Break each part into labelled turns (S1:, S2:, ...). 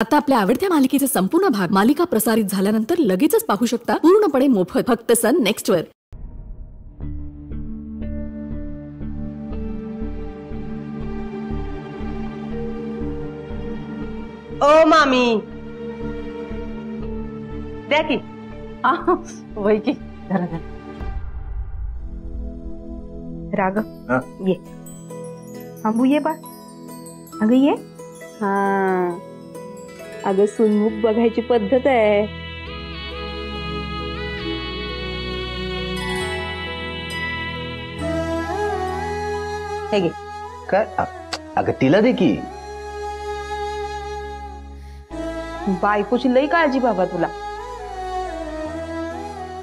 S1: आता आपल्या आवडत्या मालिकेचे संपूर्ण भाग मालिका प्रसारित झाल्यानंतर लगेचच पाहू शकता पूर्णपणे मोफत फक्त सन नेक्स्ट वर।
S2: ओ मामी द्या की वय की धरा धरा।
S3: राग ये आंबू ये बा अगं ये। हा अगं सुनमुख बघायची पद्धत आहे। हे घे।
S4: काय अगं तिला दे की।
S3: बायकोची लई काळजी बाबा तुला।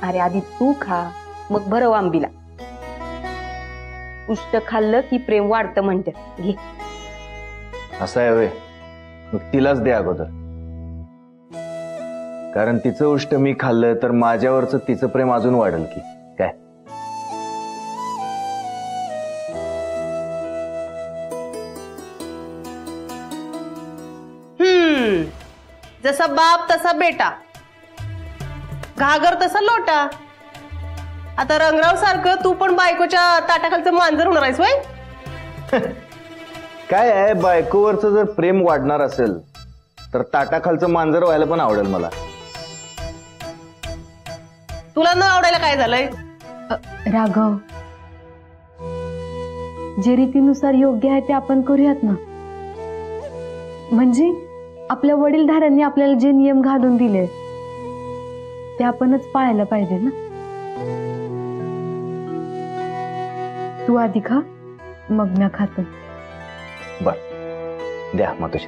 S3: अरे आधी तू खा मग भरव आंबीला। उष्ट खाल्लं की प्रेम वाढतं म्हणतात। घे।
S4: असं आहे वे मग तिलाच दे अगोदर, कारण तिचं उष्ट मी खाल्लं तर माझ्यावरचं तिचं प्रेम अजून वाढेल की काय।
S2: जसा बाप तसा बेटा, घागर तसा लोटा। आता रंगराव सारखं तू पण बायकोच्या ताटाखालचं मांजर होणार आहेस वय।
S4: काय आहे, बायकोवरचं जर प्रेम वाढणार असेल तर ताटाखालचं मांजर व्हायला पण आवडेल मला।
S2: तुला न आवडायला काय झालंय?
S3: राघव, जे रीतीनुसार योग्य आहे ते आपण करूयात ना। म्हणजे आपल्या वडीलधाऱ्यांनी आपल्याला जे नियम घालून दिले ते आपणच पाळायला पाहिजे ना। तू आधी खा मग मी खातो।
S4: बर द्या मग तुझी।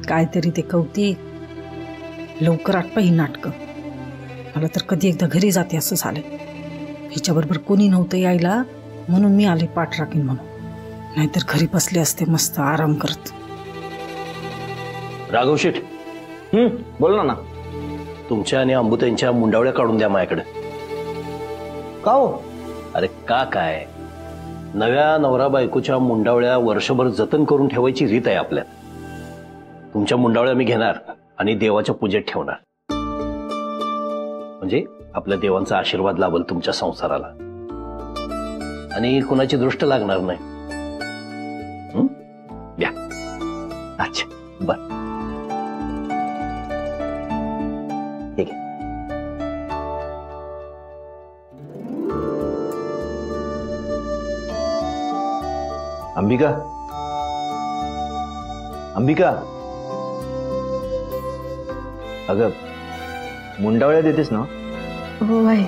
S5: काहीतरी ते कौतिक लवकर आटपा ही नाटकं। मला तर कधी एकदा घरी जाते असं झालं। हिच्याबरोबर कोणी नव्हतं यायला म्हणून मी आले पाठ राखीन म्हणून, नाहीतर घरी बसले असते मस्त आराम करत।
S6: राघव शेठ,
S4: बोल ना।
S6: तुमच्या आणि अंबुताईंच्या मुंडावळ्या काढून द्या माझ्याकडे।
S4: का हो?
S6: अरे का काय, नव्या नवरा बायकोच्या मुंडावळ्या वर्षभर जतन करून ठेवायची रीत आहे आपल्यात। तुमच्या मुंडावळ्या मी घेणार आणि देवाच्या पूजेत ठेवणार, म्हणजे आपल्या देवांचा आशीर्वाद लाभेल तुमच्या संसाराला आणि कुणाची दृष्ट लागणार नाही। द्या। अच्छा बर ठीक आहे।
S4: अंबिका, अंबिका, अगं मुंडावळ्या देतेस ना?
S3: हो आहे।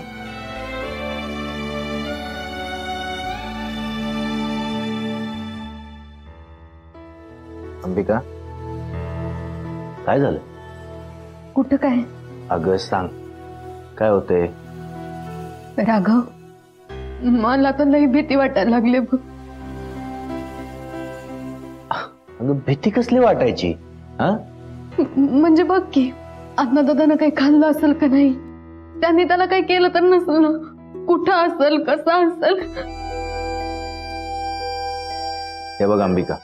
S4: अंबिका काय झालं?
S3: कुठं काय?
S4: अगं सांग काय होतंय?
S3: राघव, मला तर लई भीती वाटायला लागली बघ।
S4: अगं भीती कसली वाटायची? हा
S3: म्हणजे बघ की अण्णादादानं काही खाल्लं असेल का नाही, त्यांनी त्याला काही केलं तर नसेल ना, कुठं असेल कसा असेल।
S4: हे बघ अंबिका,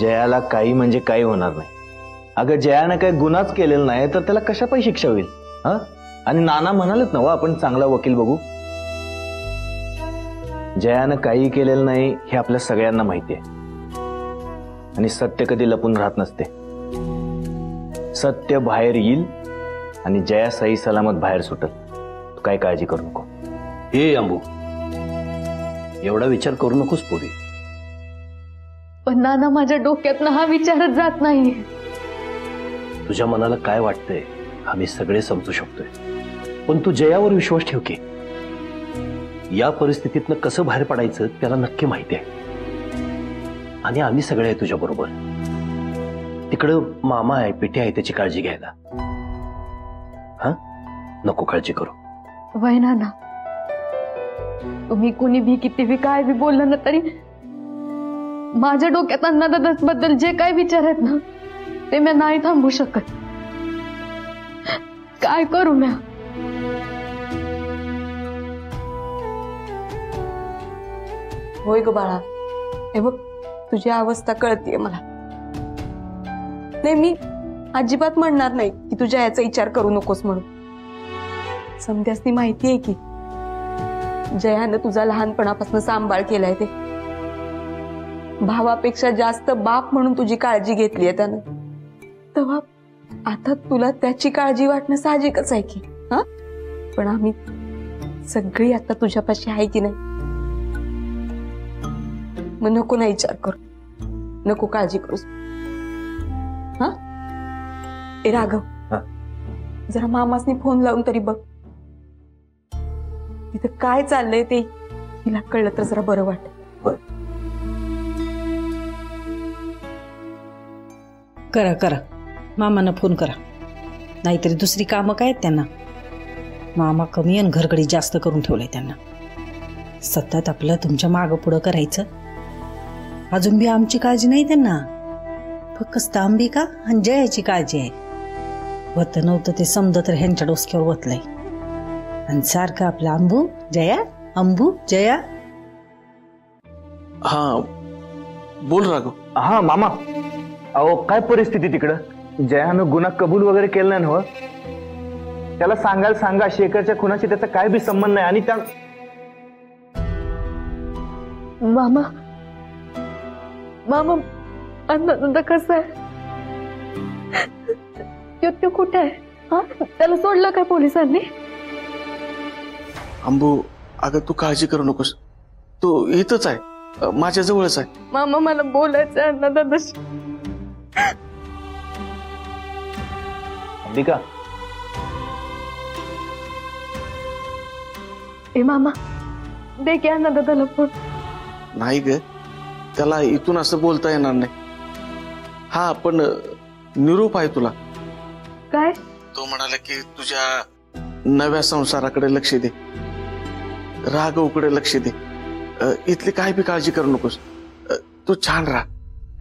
S4: जयाला काही म्हणजे काही होणार नाही। अगं जयानं काही गुन्हाच केलेला नाही तर त्याला कशा पायी शिक्षा होईल? हा आणि नाना म्हणालेत ना आपण चांगला वकील बघू। जयानं काही केलेलं नाही हे आपल्या सगळ्यांना माहिती आहे आणि सत्य कधी लपून राहत नसते। सत्य बाहेर येईल आणि जया सही सलामत बाहेर सुटेल। तू काय काळजी करू नको।
S6: हे अंबू, एवढा विचार करू नकोस पोरी।
S3: पण नाना माझ्या डोक्यातनं हा विचारच जात नाही।
S6: तुझ्या मनाला काय वाटतंय आम्ही सगळे समजू शकतोय, पण तू जयावर विश्वास ठेव की या परिस्थितीतनं कसं बाहेर पडायचं त्याला नक्की माहिती आहे आणि आम्ही सगळे आहे तुझ्या बरोबर। तिकडं मामा आहे, पिठी आहे, त्याची काळजी घ्यायला। हा नको काळजी करू।
S3: वय नाना, तुम्ही कुणी भी किती भी काय भी बोललं ना तरी माझ्या डोक्यात अण्णादादाबद्दल जे काय विचार आहेत ना ते मी नाही थांबू शकत. काय करू म्या?
S7: होय ग बाळा, हे बघ तुझी अवस्था कळतीये मला. नाही मी अजिबात म्हणणार नाही की तुझ्या याचा विचार करू नकोस म्हणून. समध्यासनी माहितीये की जयानं तुझा लहानपणापासून सांभाळ केलाय. ते भावापेक्षा जास्त बाप म्हणून तुझी काळजी घेतली आहे त्यानं. तेव्हा आता तुला त्याची काळजी वाटणं साहजिकच आहे की. हा पण आम्ही सगळी आता तुझ्यापाशी आहे की नाही. मग नको ना विचार करू, नको काळजी करूस. हा ए राघव, जरा मामासनी फोन लावून तरी बघ. तिथं काय चाललंय ते तिला कळलं तर जरा बरं वाटत.
S5: करा करा, मामांना फोन करा. नाहीतरी दुसरी कामं काय आहेत त्यांना? मामा कमी आणि घरगडी जास्त करून ठेवलंय त्यांना. सतत आपलं तुमच्या मागं पुढं करायचं. अजून बी आमची काळजी नाही त्यांना, फक्त अंबिका आणि जयाची काळजी आहे. होतं नव्हतं ते समजा तर ह्यांच्या डोसक्यावर वतलंय. आणि सारखं आपलं अंबू जया, अंबू जया.
S8: हा बोल राघव.
S4: हा मामा, अहो काय परिस्थिती तिकडं? जयानं गुन्हा कबूल वगैरे केला नाही ना? त्याला सांगा शेखरच्या खुनाशी त्याचा काय बी संबंध नाही. आणि त्या
S3: मामा मामा अण्णा कसं आहे? तो कुठे आहे? हा त्याला सोडलं काय पोलिसांनी?
S8: अंबू अगं तू काळजी करू नकोस, तू इथंच आहे, माझ्या जवळच आहे.
S3: मामा मला बोलायचं अण्णा दादाशी.
S4: अंबिका,
S3: ए मामा दे की अण्णा दादाला फोन.
S8: नाही ग, त्याला इथून असं बोलता येणार नाही. हा पण निरोप आहे तुला.
S3: काय?
S8: तो म्हणाला की तुझ्या नव्या संसाराकडे लक्ष दे, राघवकडे लक्ष दे. इथली काय बी काळजी करू नकोस, तू छान राहा.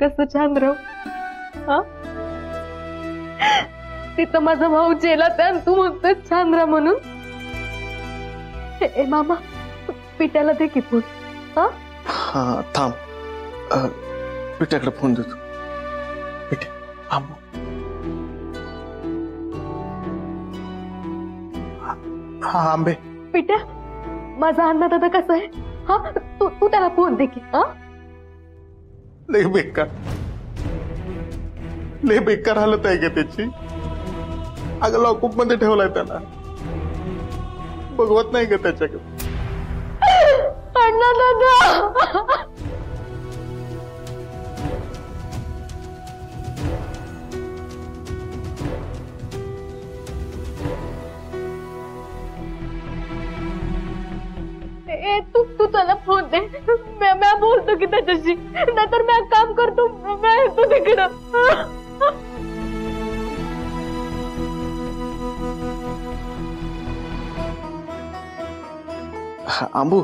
S3: कसं छान राहू? हा तिथं माझा भाऊ जेलात आहे, तू म्हणतोय छान राहा म्हणून. ए मामा पिट्याला दे की फोन.
S8: हा थांब, पिट्याकडे फोन देतो. पिट्या थांब. हा आंबे.
S3: पिट्या माझा अण्णा दादा कसा आहे? हा तू त्याला फोन दे की. हा
S8: लय बेकार हालत आहे का त्याची? अगं लॉकअप मध्ये ठेवलाय त्याला, बघवत नाही का त्याच्याकडे?
S3: अण्णा दादा तू त्याला फोन दे. मी बोलतो की त्याच्याशी, नाहीतर मी काम करतो. मी येतो तिकडं.
S8: आंबू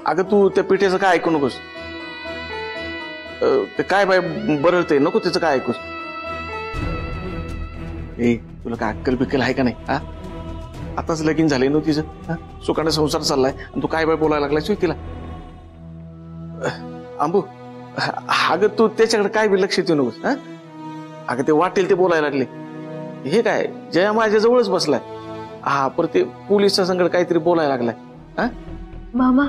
S8: अगं तू त्या पिठेचं काय ऐकू नकोस. ते काय बाय बरळते नको त्याचं काय ऐकूस. ए तुला काय अक्कल बिक्कल आहे का नाही? हा आताच लगीन झालंय ना तिचं, सुखाने संसार चाललाय आणि तू काय बाय बोलायला लागलाय तिला? आंबू अगं तू त्याच्याकडे काय बी लक्ष देऊ नकोस. अगं ते वाटेल ते बोलायला लागले. हे काय जया माझ्या जवळच बसलाय. हा पर ते पोलिस संगत काहीतरी बोलायला लागलाय. हा
S3: मामा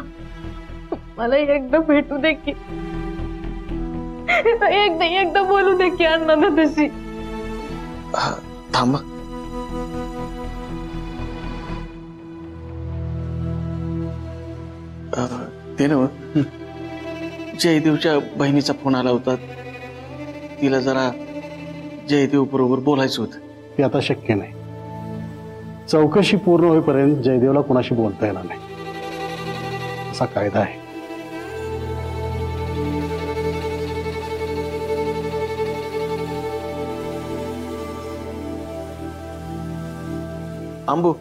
S3: मला एकदा भेटू दे की, एकदा बोलू दे की अण्णा दादाशी.
S8: थांब. ते ना जयदेवच्या बहिणीचा फोन आला होता, तिला जरा जयदेव बरोबर बोलायचं होतं.
S9: ते आता शक्य नाही. चौकशी पूर्ण होईपर्यंत जयदेवला कोणाशी बोलता येणार नाही, असा कायदा आहे.
S8: आंबू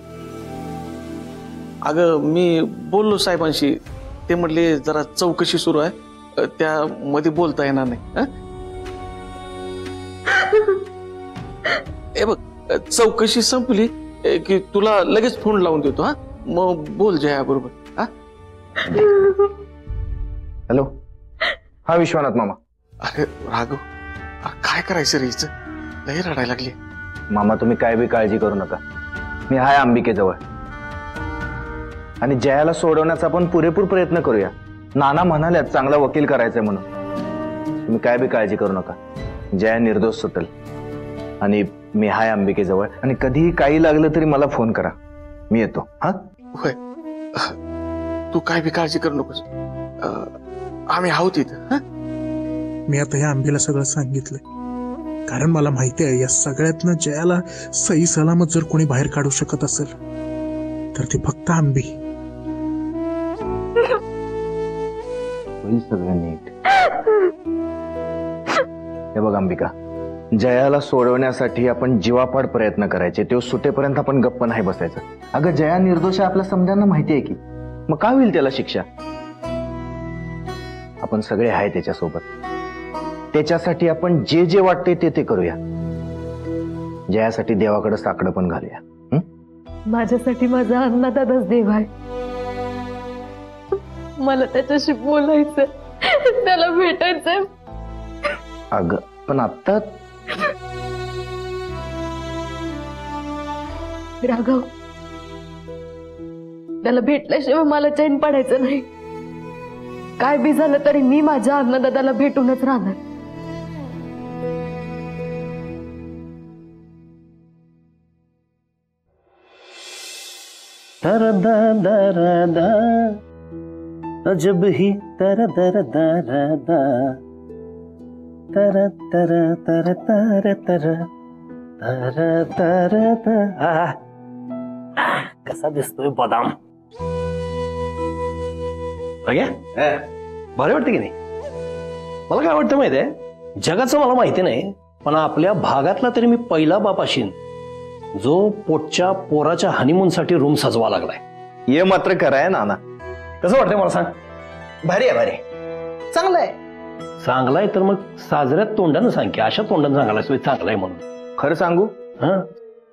S8: अगं मी बोललो साहेबांशी, ते म्हटले जरा चौकशी सुरू आहे, त्यामध्ये बोलता येणार नाही. हे बघ, चौकशी संपली की तुला लगेच फोन लावून देतो. हा, मग बोल जया बरोबर. हा,
S4: हॅलो. हा विश्वनाथ मामा.
S8: अरे राघव, काय करायचं रे हिचं? लई रडायला लागली.
S4: मामा तुम्ही काय बी काळजी करू नका, मी हाय अंबिकेजवळ. आणि जयाला सोडवण्याचा आपण पुरेपूर प्रयत्न करूया. नाना म्हणाल्यात चांगला वकील करायचंय म्हणून. तुम्ही काय बी काळजी करू नका, जया निर्दोष सुटेल. आणि मी हाय अंबिकेजवळ, आणि कधीही काही लागलं तरी मला फोन करा, मी येतो. हा
S8: होय, तू काय बी काळजी करू नकोस, आम्ही आहोत इथं. हा,
S10: मी आता या आंबीला सगळं सांगितलंय, कारण मला माहिती आहे या सगळ्यातनं जयाला सही सलामत जर कोणी बाहेर काढू शकत असेल तर ती फक्त आंबी.
S4: होईल सगळं नीट. हे बघ अंबिका, जयाला सोडवण्यासाठी आपण जीवापाड प्रयत्न करायचे. तो सुटेपर्यंत आपण गप्प नाही बसायचं. अगं जया निर्दोष आहे आपल्या समजांना माहिती आहे की, मग काय होईल त्याला शिक्षा? आपण सगळे आहे त्याच्यासोबत. त्याच्यासाठी आपण जे जे वाटते ते करूया. जयासाठी देवाकडे साकडं पण घालूया.
S3: माझ्यासाठी माझा अन्नदादाच देव आहे. मला त्याच्याशी बोलायचं, त्याला भेटायचंय.
S4: अगं पण आता
S3: राघव, त्याला भेटल्याशिवाय मला चैन पडायचं नाही. काय बी झालं तरी मी माझ्या अन्नदादाला भेटूनच राहणार.
S6: जब ही तर दर दर दा तर तर तर तर तर तर तर तर. कसा दिसतोय बदाम? भारी वाटते की नाही? मला काय वाटतं माहिती आहे, जगाचं मला माहिती नाही, पण आपल्या भागातला तरी मी पहिला बाप असेन जो पोटच्या पोराच्या हनीमून साठी रूम सजवा लागलाय.
S4: हे मात्र खरं आहे नाना.
S6: कसं वाटतंय मला सांग?
S4: भारी आहे, भारी चांगलं आहे.
S6: चांगलं आहे तर मग साजऱ्यात तोंडानं सांग की, अशा तोंडानं सांगायला चांगलं आहे म्हणून.
S4: खरं सांगू?
S6: हा,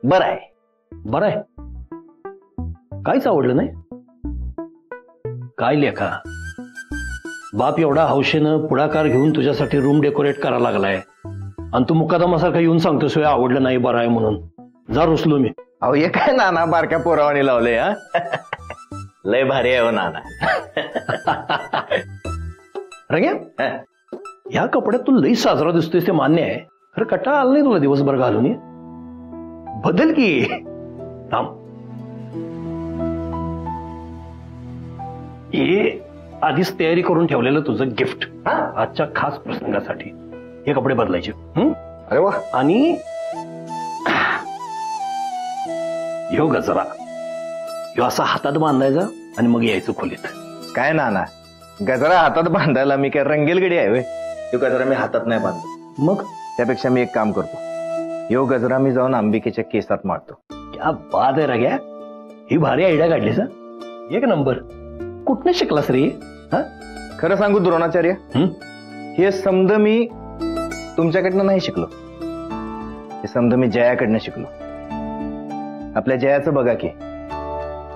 S4: बरं आहे.
S6: बरं आहे. काहीच आवडलं नाही? काय लेखा, बाप एवढा हौशेनं पुढाकार घेऊन तुझ्यासाठी रूम डेकोरेट करायला लागलाय आणि तू मुकादमासारखा येऊन सांगतो सोय आवडलं नाही, बरं आहे म्हणून. जा रुसलो मी.
S4: अहो हे काय नाना बारक्या पोरावानी लावले. हा लय भारी आहे हो नाना.
S6: रंग्या, ह्या कपड्यात तू लई साजरा दिसतोय ते मान्य आहे, खरं कटाळा आला नाही तुला दिवसभर घालून? बदल की. थांब, हे आधीच तयारी करून ठेवलेलं तुझं गिफ्ट आजच्या खास प्रसंगासाठी. हे कपडे बदलायचे.
S4: अरे वा.
S6: आणि ह्यो गजरा, ह्यो असा हातात बांधायचा आणि मग यायचं खोलीत.
S4: काय नाना, गजरा हातात बांधायला मी काय रंगेलगडी आहे? तो गजरा मी हातात नाही बांधतो.
S6: मग
S4: त्यापेक्षा मी एक काम करतो, ह्यो गजरा मी जाऊन अंबिकेच्या केसात मारतो.
S6: क्या बात आहे रग्या, ही भारी आयडिया काढलीस. एक नंबर. कुठनं शिकलास रे?
S4: खरं सांगू द्रोणाचार्य, हे समज मी तुमच्याकडनं नाही शिकलो, हे समज मी जयाकडनं शिकलो. आपल्या जयाचं बघा की,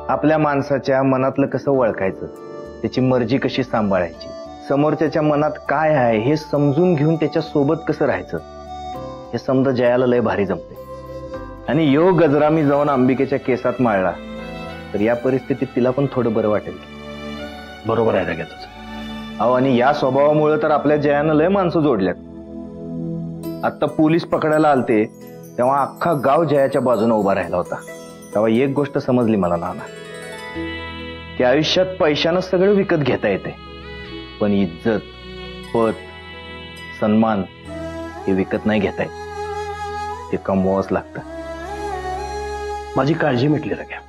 S4: आपल्या माणसाच्या मनातलं कसं ओळखायचं, त्याची मर्जी कशी सांभाळायची, समोरच्याच्या मनात काय आहे हे समजून घेऊन त्याच्या सोबत कसं राहायचं, हे समजा जयाला लय भारी जमते. आणि यो गजरा मी जाऊन अंबिकेच्या केसात माळला तर या परिस्थितीत तिला पण थोडं बरं वाटेल.
S6: बरोबर आहे रग्या तुझं.
S4: अहो, आणि या स्वभावामुळे तर आपल्या जयानं लय माणसं जोडल्यात. आता पोलीस पकडायला आलते तेव्हा अख्खा गाव जयाच्या बाजूने उभा राहिला होता. तेव्हा एक गोष्ट समजली मला नाना, की आयुष्यात पैशानं सगळं विकत घेता येते, पण इज्जत, पद, सन्मान हे विकत नाही घेता येत, ते कमवावंच लागतं.
S6: माझी काळजी मिटली रग्या.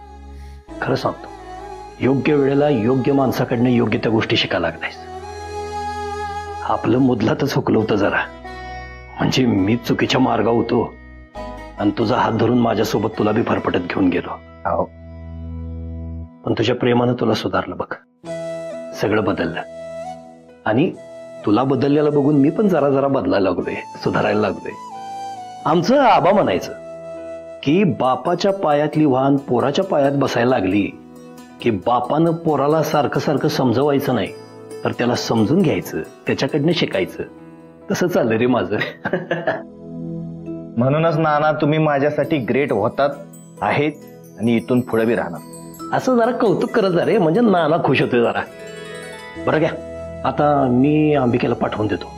S6: खरं सांगतो, योग्य वेळेला योग्य माणसाकडनं योग्य त्या गोष्टी शिकायला लागलायस. आपलं मुदलातच हुकलं होतं जरा, म्हणजे मी चुकीच्या मार्गावर होतो आणि तुझा हात धरून माझ्यासोबत तुला बी फरफटत घेऊन गेलो.
S4: अहो,
S6: पण तुझ्या प्रेमानं तुला सुधारलं बघ, सगळं बदललं. आणि तुला बदललेलं बघून मी पण जरा जरा बदलायला लागलोय, सुधारायला लागलोय. आमचं आबा म्हणायचं, ही बापाच्या पायातली वाहन पोराच्या पायात बसायला लागली की बापानं पोराला सारखं सारखं समजवायचं नाही, तर त्याला समजून घ्यायचं, त्याच्याकडनं शिकायचं. तसं चाललं रे माझं.
S4: म्हणूनच नाना तुम्ही माझ्यासाठी ग्रेट होतात, आहेत आणि इथून पुढे बी राहणार.
S6: असं जरा कौतुक करत जा रे, म्हणजे नाना खुश होतोय जरा. बरं घ्या, आता मी अंबिकेला पाठवून देतो.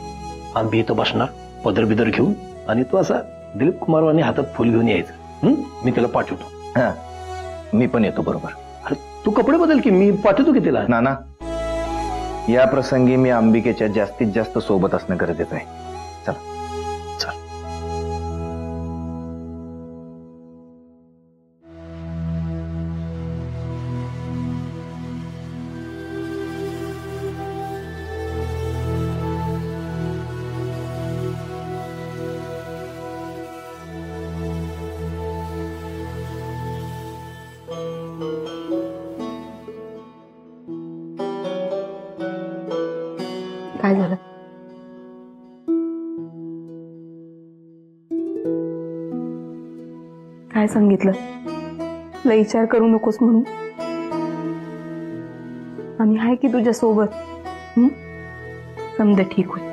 S6: आंबी इथं बसणार पदर बिदर घेऊन, आणि तू असा दिलीप कुमारवानी हातात फुल घेऊन यायचं. मी तिला पाठवतो.
S4: हा, मी पण येतो बरोबर.
S6: अरे तू कपडे बदल की, मी पाठवतो की तिला.
S4: नाना, या प्रसंगी मी अंबिकेच्या जास्तीत जास्त सोबत असणं गरजेचं आहे. चला.
S7: काय झालं? काय सांगितलं? लय विचार करू नकोस म्हणून. आम्ही आहे की तुझ्या सोबत. समजा ठीक होईल.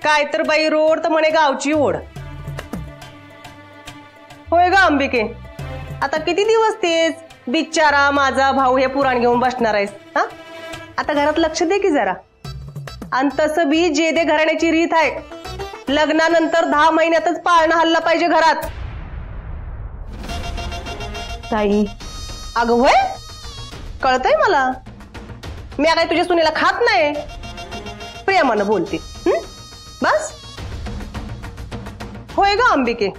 S2: काय तर बाई रोड तर म्हणे गावची ओढ. होय ग अंबिके, आता किती दिवस तेच बिचारा माझा भाऊ हे पुराण घेऊन बसणार आहेस? हा, आता घरात लक्ष दे की जरा. आणि तसं बी जे दे घराण्याची रीत आहे, लग्नानंतर 10 महिन्यातच पाळणा हल्ला पाहिजे घरात.
S7: ताई,
S2: अगं होय, कळतंय मला. मी काय तुझ्या सुनेला खात नाही, प्रेमानं बोलते. बस. होय ग अंबिके,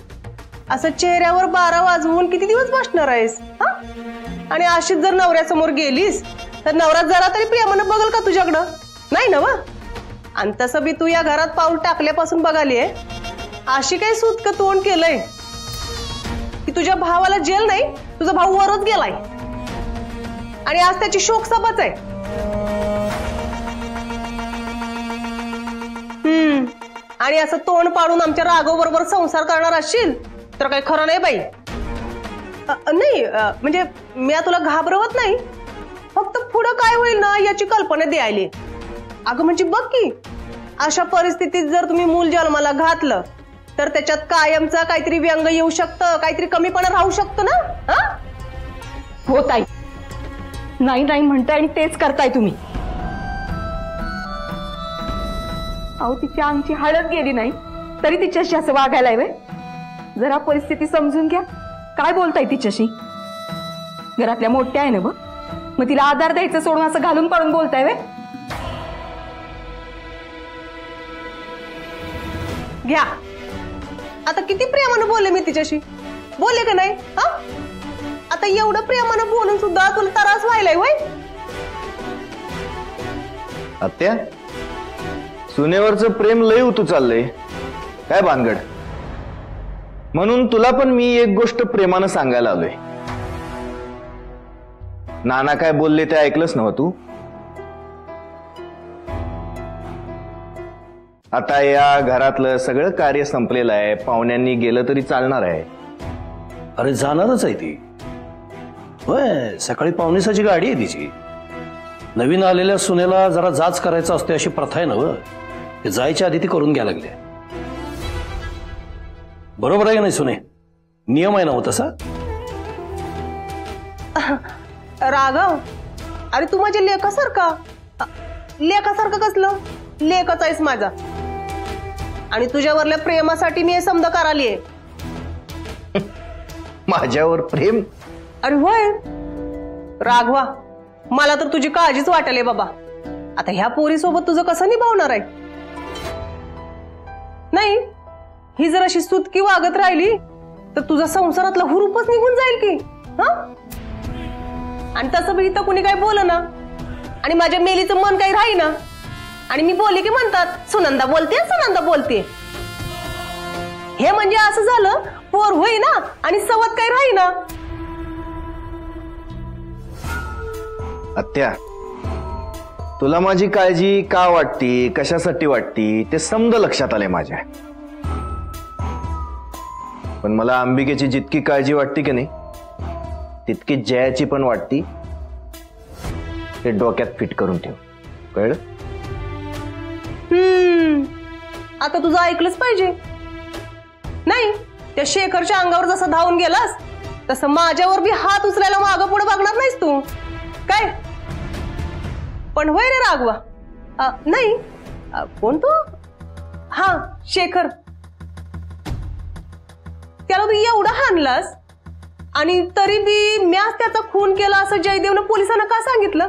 S2: असं चेहऱ्यावर 12 वाजवून किती दिवस बसणार आहेस? हा, आणि अशीच जर नवऱ्यासमोर गेलीस तर नवरा जरा तरी प्रेमानं बघल का तुझ्याकडं? नाही ना वा. आणि तसं बी तू या घरात पाऊल टाकल्यापासून बघालीये, अशी काही सुतक तोंड केलंय की तुझ्या भावाला जेल नाही, तुझा भाऊ वरच गेलाय आणि आज त्याची शोक सभाच आहे. आणि असं तोंड पाडून आमच्या राघव बरोबर संसार करणार असशील तर काही खरं नाही बाई. नाही म्हणजे मी तुला घाबरवत नाही, फक्त पुढं काय होईल ना याची कल्पना द्यायली. अगं म्हणजे बघ की, अशा परिस्थितीत जर तुम्ही मूल जन्माला घातलं तर त्याच्यात कायमचा काहीतरी व्यंग येऊ शकतं, काहीतरी कमीपणा राहू शकतं ना.
S7: हो ताई, नाही नाही म्हणताय आणि तेच करताय तुम्ही. अहो, तिच्या अंगची हळद गेली नाही तरी तिच्याशी असं वागायला हवंय. जरा परिस्थिती समजून घ्या. काय बोलताय तिच्याशी? घरातल्या मोठ्या आहे ना बघ, मग तिला आधार द्यायचं सोडून असं घालून पाडून बोलताय वे?
S2: घ्या, आता किती प्रेमानं बोलले मी तिच्याशी, बोलले का नाही? हा, आता एवढं प्रेमानं बोलून सुद्धा तुला त्रास व्हायलाय होय?
S4: आत्या, सुनेवरचं प्रेम लय उतू चाललंय काय भानगड? म्हणून तुला पण मी एक गोष्ट प्रेमानं सांगायला आलोय. नाना काय बोलले ते ऐकलंच नव्ह तू? आता या घरातलं सगळं कार्य संपलेलं आहे, पाहुण्यांनी गेलं तरी चालणार आहे.
S6: अरे जाणारच आहे ती. होय, सकाळी 5:45ची गाडी आहे तिची. नवीन आलेल्या सुनेला जरा जाच करायचं असते अशी प्रथा आहे ना व, ते जायच्या आधी ती करून घ्यायला लागले. बरोबर आहे का नाही सुने? नियम आहे ना हो तसा.
S2: राघव, अरे तू माझ्या लेकासारखा. लेकासारखं कसलं? लेकच आहेस माझा, आणि तुझ्यावरल्या प्रेमासाठी मी हे समज करालीये.
S4: माझ्यावर प्रेम?
S2: अरे होय राघवा, मला तर तुझी काळजीच वाटले बाबा. आता ह्या पोरी सोबत तुझं कसं निभावणार आहे? नाही, ही जर अशी सुतकी वागत राहिली तर तुझा संसारातला हुरूपच निघून जाईल की. हा, आणि तसं बी इथं कुणी काय बोल ना, आणि माझ्या मेलीचं मन काही राही ना, आणि मी बोलले की म्हणतात सुनंदा बोलते, सुनंदा बोलते. हे म्हणजे असं झालं, पोर होई ना आणि सवत काही राही ना.
S4: आत्या, तुला माझी काळजी का वाटती, कशासाठी वाटती ते समज लक्षात आले माझ्या. पण मला अंबिकेची जितकी काळजी वाटते की नाही तितकी जयाची पण वाटती. हे डोक्यात फिट करून ठेव, कळलं?
S2: आता तुझं ऐकलंच पाहिजे. नाही, त्या शेखरच्या अंगावर जसं धावून गेलास तसं माझ्यावर बी हात उचलायला मागं पुढे बघणार नाहीस तू काय? पण होय रे राघवा, नाही कोण तू? हा, शेखर. त्याला तू एवढा हाणलास आणि तरी बी म्याच त्याचा खून केला असं जयदेवनं पोलिसांना का सांगितलं?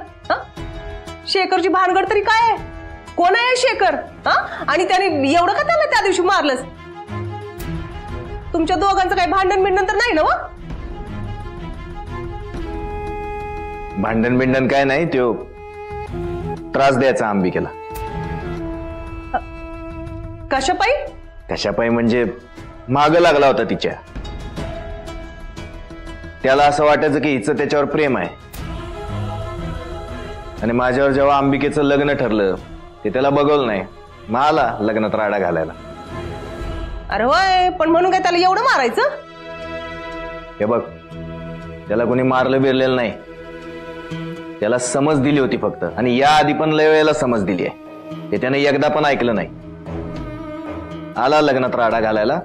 S2: शेखरची भानगड तरी काय आहे? कोण आहे शेखर? आणि त्याने एवढं का त्याला त्या दिवशी मारलंस? तुमच्या दोघांचं काही भांडण बिंडण तर नाही ना?
S4: भांडण बिंडण काय नाही, तो त्रास द्यायचा अंबिकेला. कशापायी म्हणजे माग लागला होता तिच्या. त्याला असं वाटायचं की हिचं त्याच्यावर प्रेम आहे आणि माझ्यावर जेव्हा अंबिकेचं लग्न ठरलं ते त्याला बघवलं नाही, मग आला लग्नात राडा घालायला.
S2: अरे होय, पण म्हणून काय त्याला एवढं मारायचं?
S4: हे बघ, त्याला कोणी मारलं बिरलेलं नाही. त्याला समज दिली होती फक्त, आणि या आधी पण लय वेळेला समज दिली आहे. ते त्याने एकदा पण ऐकलं नाही. आला लग्नात राडा घालायला,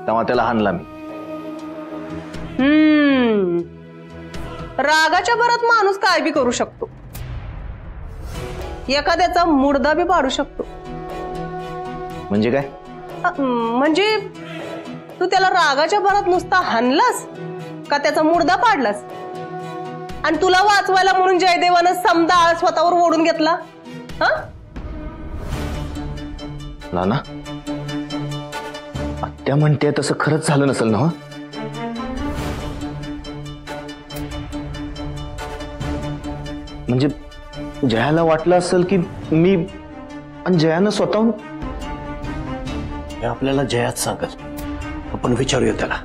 S4: तेव्हा त्याला हाणला मी.
S2: रागाच्या भरात माणूस काय बी करू शकतो, एखाद्याचा मुर्दा बी पाडू शकतो.
S4: म्हणजे काय?
S2: म्हणजे तू त्याला रागाच्या भरात नुसता हाणलास का त्याचा मुर्दा पाडलास? आणि तुला वाचवायला म्हणून जयदेवानं समदा आळ स्वतःवर ओढून घेतला?
S4: नाना, आत्या म्हणते तसं खरंच झालं नसेल ना? म्हणजे जयाला वाटलं असेल की मी, आणि जयानं स्वतःहून.
S6: आपल्याला जयाच सांगत, आपण विचारूया त्याला.